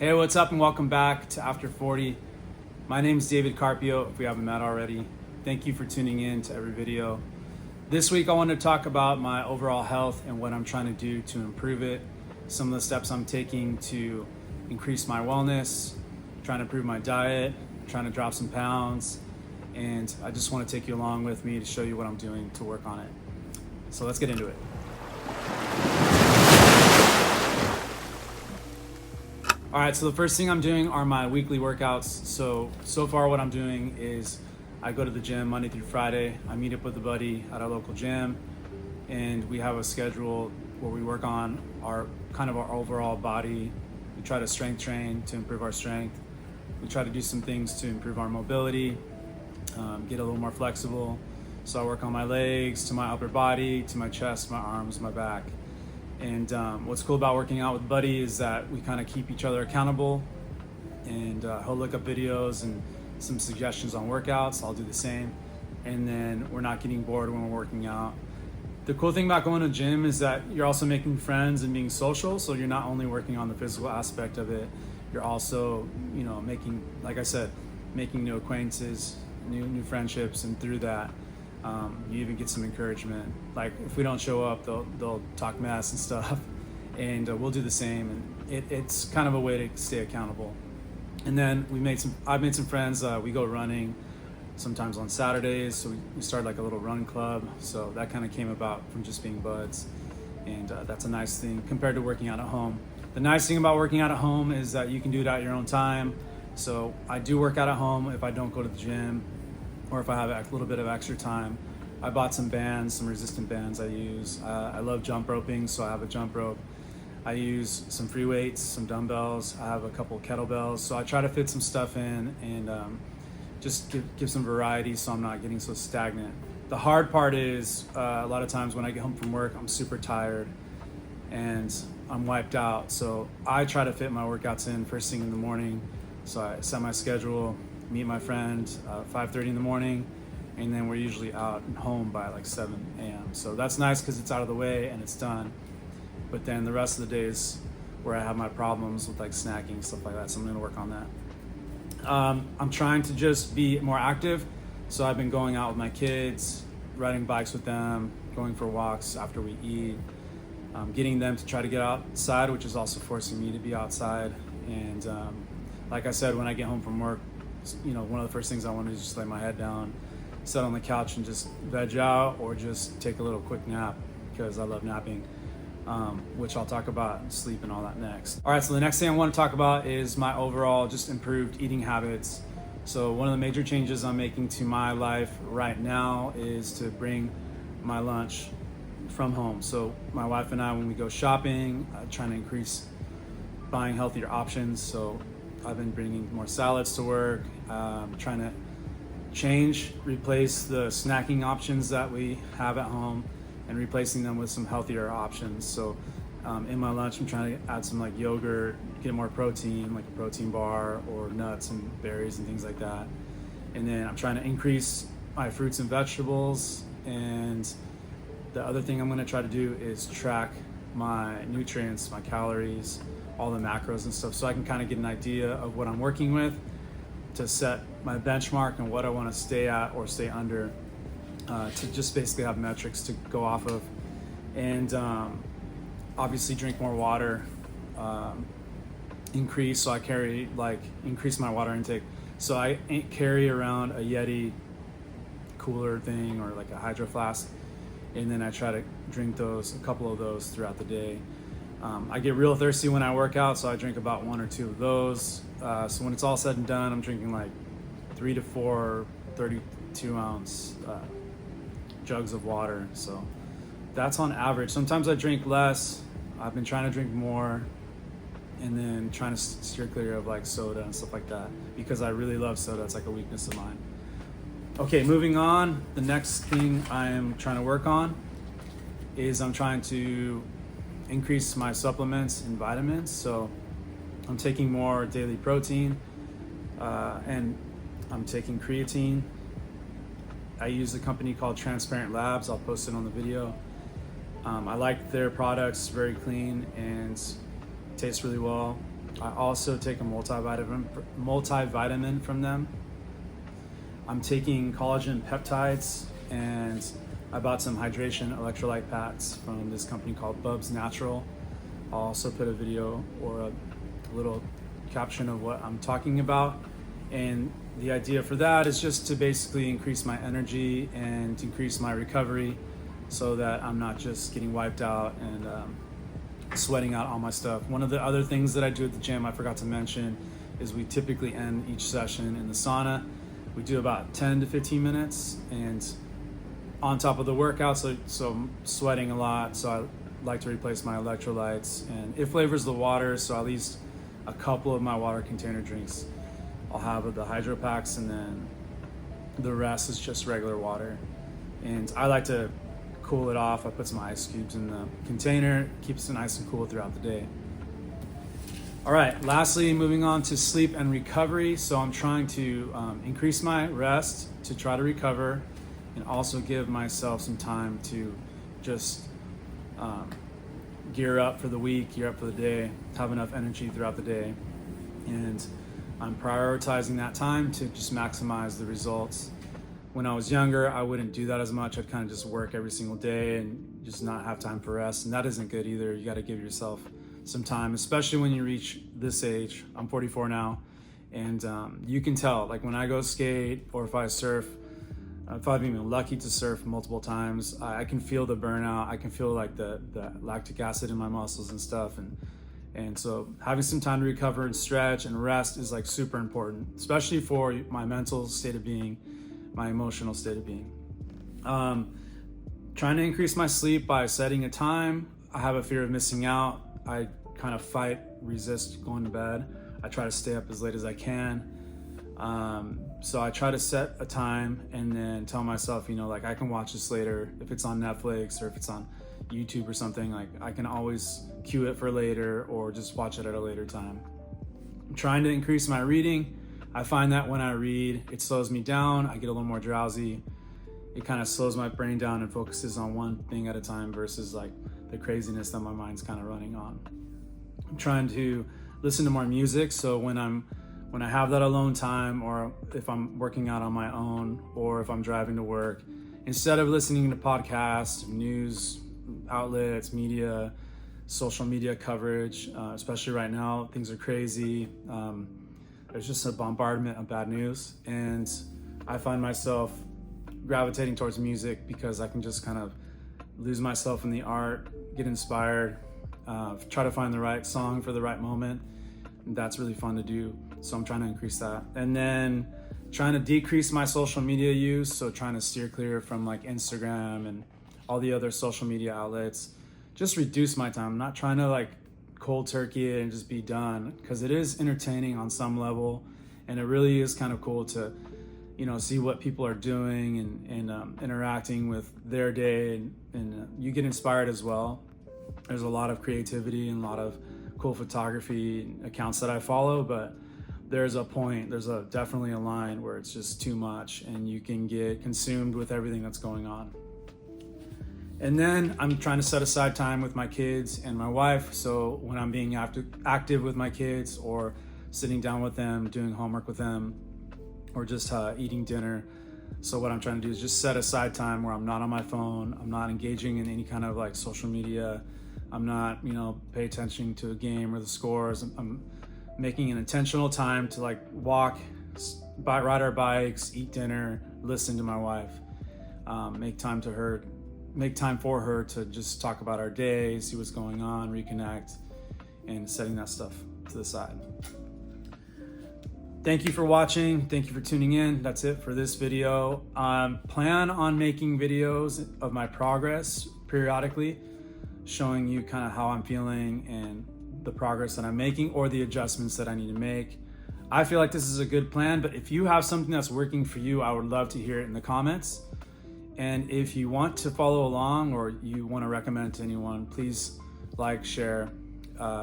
Hey, what's up, and welcome back to After 40. My name is David Carpio, if we haven't met already. Thank you for tuning in to every video. This week I want to talk about my overall health and what I'm trying to do to improve it, some of the steps I'm taking to increase my wellness, trying to improve my diet, trying to drop some pounds, and I just want to take you along with me to show you what I'm doing to work on it. So let's get into it. All right, so the first thing I'm doing are my weekly workouts. So far what I'm doing is I go to the gym Monday through Friday. I meet up with a buddy at our local gym, and we have a schedule where we work on our overall body. We try to strength train to improve our strength. We try to do some things to improve our mobility, get a little more flexible. So I work on my legs, to my upper body, to my chest, my arms, my back. And what's cool about working out with Buddy is that we kind of keep each other accountable, and he'll look up videos and some suggestions on workouts. I'll do the same, and then we're not getting bored when we're working out. The cool thing about going to the gym is that you're also making friends and being social, so you're not only working on the physical aspect of it, you're also, making, like I said, making new acquaintances, new friendships, and through that, you even get some encouragement. Like if we don't show up, they'll talk mess and stuff, and we'll do the same. And it's kind of a way to stay accountable. And then I've made some friends. We go running sometimes on Saturdays, so we started like a little run club. So that kind of came about from just being buds, and that's a nice thing compared to working out at home. The nice thing about working out at home is that you can do it at your own time. So I do work out at home if I don't go to the gym, or if I have a little bit of extra time. I bought some bands, some resistant bands I use. I love jump roping, so I have a jump rope. I use some free weights, some dumbbells. I have a couple kettlebells. So I try to fit some stuff in and just give some variety so I'm not getting so stagnant. The hard part is a lot of times when I get home from work, I'm super tired and I'm wiped out. So I try to fit my workouts in first thing in the morning. So I set my schedule, meet my friend 5:30 in the morning, and then we're usually out and home by like 7 a.m. So that's nice because it's out of the way and it's done. But then the rest of the days where I have my problems with like snacking, stuff like that, so I'm gonna work on that. I'm trying to just be more active. So I've been going out with my kids, riding bikes with them, going for walks after we eat, getting them to try to get outside, which is also forcing me to be outside. And like I said, when I get home from work, one of the first things I want to do is just lay my head down, sit on the couch and just veg out, or just take a little quick nap because I love napping, which I'll talk about sleep and all that next. All right, so the next thing I want to talk about is my overall just improved eating habits. So one of the major changes I'm making to my life right now is to bring my lunch from home. So my wife and I, when we go shopping, trying to increase buying healthier options. So I've been bringing more salads to work, trying to replace the snacking options that we have at home and replacing them with some healthier options. So in my lunch, I'm trying to add some like yogurt, get more protein, like a protein bar, or nuts and berries and things like that. And then I'm trying to increase my fruits and vegetables. And the other thing I'm gonna try to do is track my nutrients, my calories, all the macros and stuff, so I can kind of get an idea of what I'm working with to set my benchmark and what I want to stay at or stay under, to just basically have metrics to go off of. And obviously drink more water, increase my water intake. So I carry around a Yeti cooler thing or like a hydro flask, and then I try to drink a couple of those throughout the day. I get real thirsty when I work out, so I drink about 1 or 2 of those. So when it's all said and done, I'm drinking like 3 to 4 32-ounce jugs of water. So that's on average. Sometimes I drink less. I've been trying to drink more, and then trying to steer clear of like soda and stuff like that, because I really love soda. It's like a weakness of mine. Okay, moving on. The next thing I am trying to work on is I'm trying to increase my supplements and vitamins. So I'm taking more daily protein, and I'm taking creatine. I use a company called Transparent Labs. I'll post it on the video. I like their products, very clean and tastes really well. I also take a multivitamin from them. I'm taking collagen peptides, and I bought some hydration electrolyte packs from this company called Bubs Natural. I'll also put a video or a little caption of what I'm talking about. And the idea for that is just to basically increase my energy and increase my recovery so that I'm not just getting wiped out and sweating out all my stuff. One of the other things that I do at the gym I forgot to mention is we typically end each session in the sauna. We do about 10 to 15 minutes, and on top of the workout, so I'm sweating a lot, so I like to replace my electrolytes, and it flavors the water, so at least a couple of my water container drinks I'll have the hydro packs, and then the rest is just regular water. And I like to cool it off. I put some ice cubes in the container, keeps it nice and cool throughout the day. All right, lastly, moving on to sleep and recovery. So I'm trying to increase my rest to try to recover, and also give myself some time to just gear up for the week, gear up for the day, have enough energy throughout the day. And I'm prioritizing that time to just maximize the results. When I was younger, I wouldn't do that as much. I'd kind of just work every single day and just not have time for rest. And that isn't good either. You got to give yourself some time, especially when you reach this age. I'm 44 now. And you can tell, like when I go skate or if I surf, if I've been lucky to surf multiple times, I can feel the burnout. I can feel like the lactic acid in my muscles and stuff. And so having some time to recover and stretch and rest is like super important, especially for my mental state of being, my emotional state of being. Trying to increase my sleep by setting a time. I have a fear of missing out. I kind of resist going to bed. I try to stay up as late as I can. So I try to set a time and then tell myself, like I can watch this later. If it's on Netflix or if it's on YouTube or something, like I can always cue it for later or just watch it at a later time. I'm trying to increase my reading. I find that when I read, it slows me down. I get a little more drowsy. It kind of slows my brain down and focuses on one thing at a time versus like the craziness that my mind's kind of running on. I'm trying to listen to more music. So when I have that alone time, or if I'm working out on my own, or if I'm driving to work, instead of listening to podcasts, news outlets, media, social media coverage, especially right now, things are crazy. There's just a bombardment of bad news, and I find myself gravitating towards music because I can just kind of lose myself in the art, get inspired, try to find the right song for the right moment. And that's really fun to do. So I'm trying to increase that. And then trying to decrease my social media use. So trying to steer clear from like Instagram and all the other social media outlets. Just reduce my time. I'm not trying to like cold turkey it and just be done, because it is entertaining on some level. And it really is kind of cool to, see what people are doing and interacting with their day. And you get inspired as well. There's a lot of creativity and a lot of cool photography accounts that I follow, but there's definitely a line where it's just too much and you can get consumed with everything that's going on. And then I'm trying to set aside time with my kids and my wife. So when I'm being active with my kids, or sitting down with them, doing homework with them, or just eating dinner. So what I'm trying to do is just set aside time where I'm not on my phone. I'm not engaging in any kind of like social media. I'm not, pay attention to a game or the scores. I'm making an intentional time to like walk, ride our bikes, eat dinner, listen to my wife, make time for her to just talk about our day, see what's going on, reconnect, and setting that stuff to the side. Thank you for watching. Thank you for tuning in. That's it for this video. Plan on making videos of my progress periodically, showing you kind of how I'm feeling and the progress that I'm making, or the adjustments that I need to make. I feel like this is a good plan, but if you have something that's working for you, I would love to hear it in the comments. And if you want to follow along, or you want to recommend to anyone, please like, share,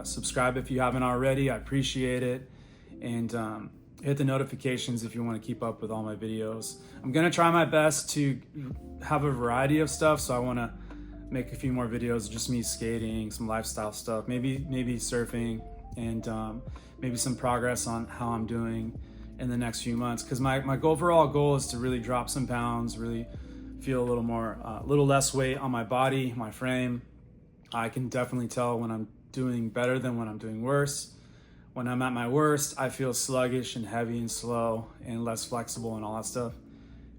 subscribe if you haven't already. I appreciate it. And hit the notifications if you want to keep up with all my videos. I'm going to try my best to have a variety of stuff. So I want to make a few more videos, just me skating, some lifestyle stuff, maybe surfing, and maybe some progress on how I'm doing in the next few months. Because my overall goal is to really drop some pounds, really feel a little less weight on my body, my frame. I can definitely tell when I'm doing better than when I'm doing worse. When I'm at my worst, I feel sluggish and heavy and slow and less flexible and all that stuff.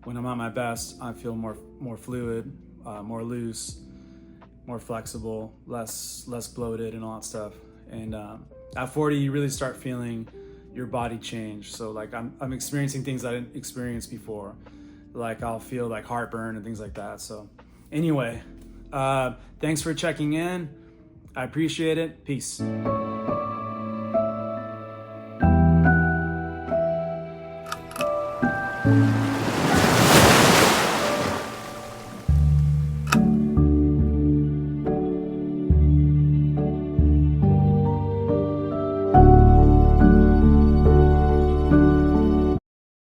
When I'm at my best, I feel more fluid, more loose, more flexible, less bloated and all that stuff. And at 40, you really start feeling your body change. So like I'm experiencing things I didn't experience before. Like I'll feel like heartburn and things like that. So anyway, thanks for checking in. I appreciate it. Peace.